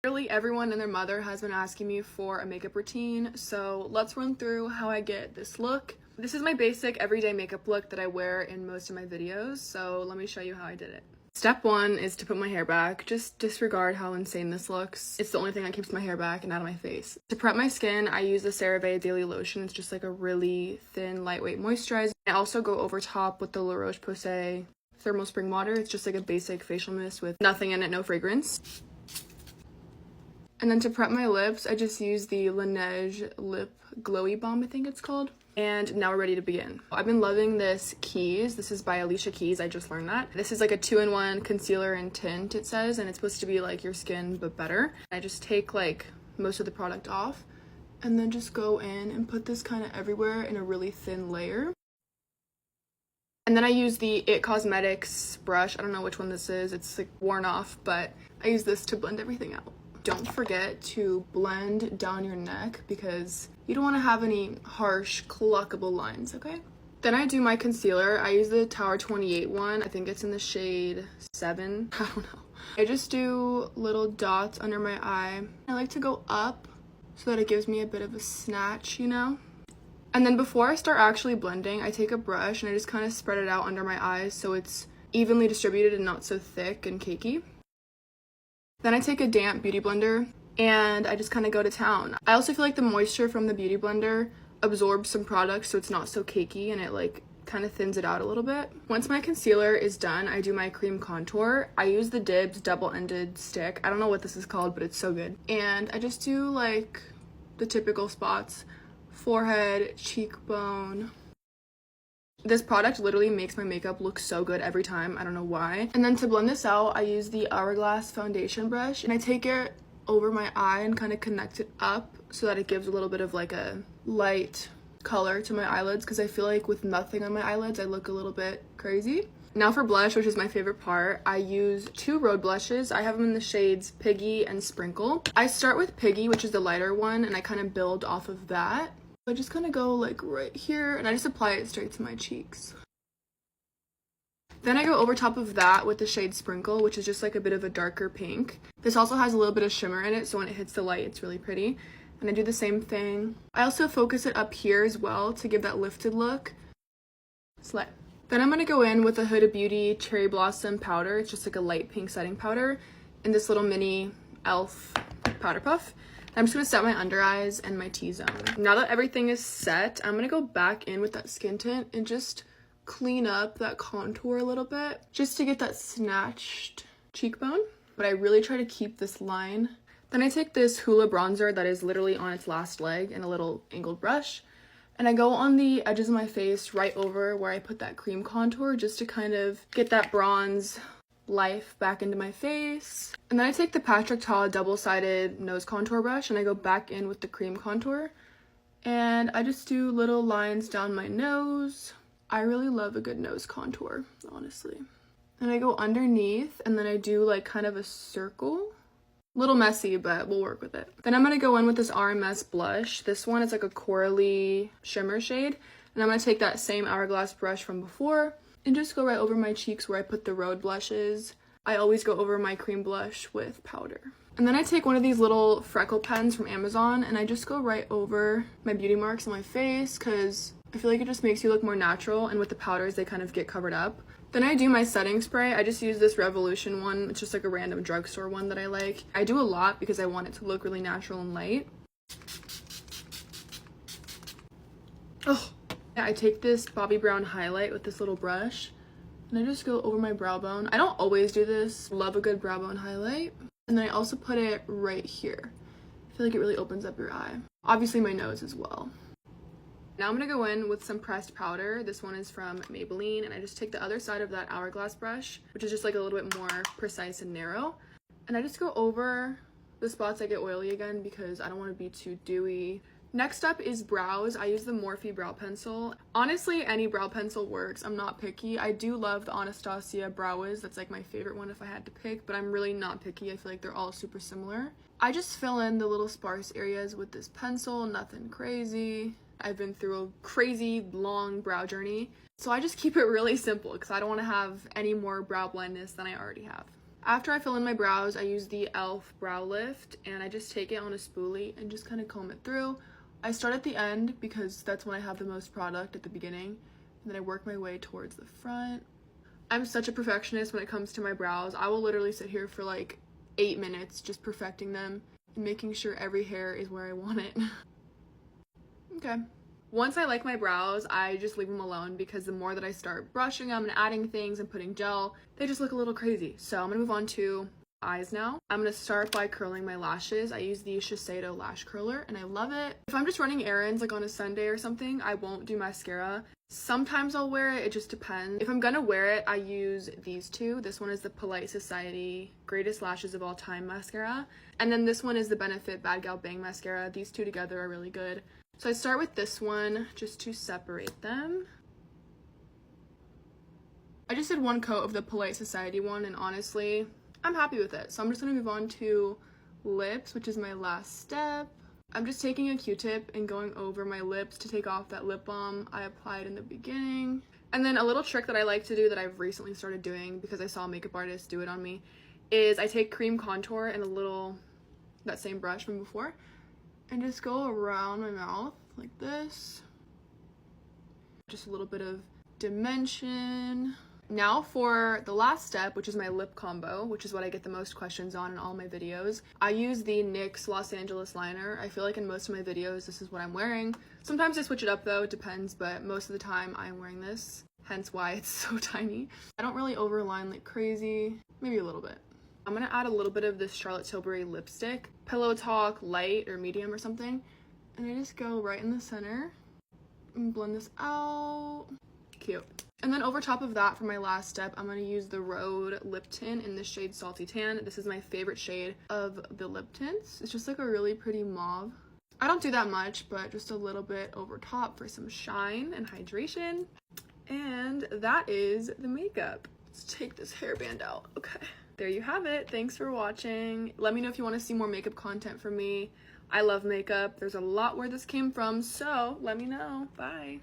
Literally everyone and their mother has been asking me for a makeup routine, so let's run through how I get this look. This is my basic everyday makeup look that I wear in most of my videos, so let me show you how I did it. Step one is to put my hair back. Just disregard how insane this looks. It's the only thing that keeps my hair back and out of my face. To prep my skin, I use the CeraVe Daily Lotion. It's just like a really thin, lightweight moisturizer. I also go over top with the La Roche-Posay Thermal Spring Water. It's just like a basic facial mist with nothing in it, no fragrance. And then to prep my lips, I just use the Laneige Lip Glowy Balm, I think it's called. And now we're ready to begin. I've been loving this Keys. This is by Alicia Keys. I just learned that. This is like a 2-in-1 concealer and tint, it says, and it's supposed to be like your skin but better. I just take like most of the product off and then just go in and put this kind of everywhere in a really thin layer. And then I use the IT Cosmetics brush. I don't know which one this is. It's like worn off, but I use this to blend everything out. Don't forget to blend down your neck because you don't want to have any harsh, cluckable lines, okay? Then I do my concealer. I use the Tower 28 one. I think it's in the shade 7. I don't know. I just do little dots under my eye. I like to go up so that it gives me a bit of a snatch, you know? And then before I start actually blending, I take a brush and I just kind of spread it out under my eyes so it's evenly distributed and not so thick and cakey. Then I take a damp beauty blender and I just kind of go to town. I also feel like the moisture from the beauty blender absorbs some product so it's not so cakey and it like kind of thins it out a little bit. Once my concealer is done, I do my cream contour. I use the Dibs double-ended stick. I don't know what this is called, but it's so good. And I just do like the typical spots: forehead, cheekbone. This product literally makes my makeup look so good every time. I don't know why. And then to blend this out, I use the Hourglass foundation brush and I take it over my eye and kind of connect it up so that it gives a little bit of like a light color to my eyelids because I feel like with nothing on my eyelids, I look a little bit crazy. Now for blush, which is my favorite part, I use 2 Rhode blushes. I have them in the shades Piggy and Sprinkle. I start with Piggy, which is the lighter one, and I kind of build off of that. I just kind of go like right here and I just apply it straight to my cheeks. Then I go over top of that with the shade Sprinkle, which is just like a bit of a darker pink. This also has a little bit of shimmer in it, so when it hits the light, it's really pretty. And I do the same thing. I also focus it up here as well to give that lifted look. Slay. Then I'm going to go in with the Huda Beauty Cherry Blossom powder. It's just like a light pink setting powder in this little mini e.l.f. powder puff. I'm just going to set my under eyes and my T-zone. Now that everything is set, I'm going to go back in with that skin tint and just clean up that contour a little bit just to get that snatched cheekbone. But I really try to keep this line. Then I take this Hoola bronzer that is literally on its last leg and a little angled brush. And I go on the edges of my face right over where I put that cream contour just to kind of get that bronze life back into my face. And then I take the Patrick Ta double-sided nose contour brush and I go back in with the cream contour and I just do little lines down my nose. I really love a good nose contour, honestly. And I go underneath and then I do like kind of a circle. A little messy, but we'll work with it. Then I'm going to go in with this RMS blush. This one is like a corally shimmer shade, and I'm going to take that same Hourglass brush from before and just go right over my cheeks where I put the Rhode blushes. I always go over my cream blush with powder. And then I take one of these little freckle pens from Amazon and I just go right over my beauty marks on my face because I feel like it just makes you look more natural, and with the powders they kind of get covered up. Then I do my setting spray. I just use this Revolution one. It's just like a random drugstore one that I like. I do a lot because I want it to look really natural and light. Oh, yeah, I take this Bobbi Brown highlight with this little brush and I just go over my brow bone. I don't always do this. Love a good brow bone highlight. And then I also put it right here. I feel like it really opens up your eye. Obviously my nose as well. Now I'm going to go in with some pressed powder. This one is from Maybelline, and I just take the other side of that Hourglass brush, which is just like a little bit more precise and narrow, and I just go over the spots that get oily again because I don't want to be too dewy. Next up is brows. I use the Morphe brow pencil. Honestly, any brow pencil works. I'm not picky. I do love the Anastasia Brow Wiz. That's like my favorite one if I had to pick, but I'm really not picky. I feel like they're all super similar. I just fill in the little sparse areas with this pencil, nothing crazy. I've been through a crazy long brow journey, so I just keep it really simple because I don't want to have any more brow blindness than I already have. After I fill in my brows, I use the e.l.f. Brow Lift, and I just take it on a spoolie and just kind of comb it through. I start at the end because that's when I have the most product at the beginning, and then I work my way towards the front. I'm such a perfectionist when it comes to my brows. I will literally sit here for like 8 minutes just perfecting them and making sure every hair is where I want it. Okay. Once I like my brows, I just leave them alone because the more that I start brushing them and adding things and putting gel, they just look a little crazy. So I'm gonna move on to eyes now. I'm gonna start by curling my lashes. I use the Shiseido lash curler and I love it. If I'm just running errands like on a Sunday or something, I won't do mascara. Sometimes I'll wear it just depends. If I'm gonna wear it, I use these two. This one is the Polite Society Greatest Lashes of All Time mascara, and then this one is the Benefit Bad Gal Bang mascara. These two together are really good. So I start with this one just to separate them. I just did one coat of the Polite Society one, and honestly, I'm happy with it. So I'm just gonna move on to lips, which is my last step. I'm just taking a Q-tip and going over my lips to take off that lip balm I applied in the beginning. And then a little trick that I like to do that I've recently started doing because I saw a makeup artist do it on me is I take cream contour and that same brush from before, and just go around my mouth like this. Just a little bit of dimension. Now for the last step, which is my lip combo, which is what I get the most questions on in all my videos. I use the NYX Los Angeles liner. I feel like in most of my videos, this is what I'm wearing. Sometimes I switch it up though, it depends, but most of the time I'm wearing this, hence why it's so tiny. I don't really overline like crazy, maybe a little bit. I'm gonna add a little bit of this Charlotte Tilbury lipstick, Pillow Talk light or medium or something, and I just go right in the center and blend this out. Cute. And then over top of that, for my last step, I'm going to use the Rhode lip tint in the shade Salty Tan. This is my favorite shade of the lip tints. It's just like a really pretty mauve. I don't do that much, but just a little bit over top for some shine and hydration. And that is the makeup. Let's take this hairband out. Okay. There you have it. Thanks for watching. Let me know if you want to see more makeup content from me. I love makeup. There's a lot where this came from, so let me know. Bye.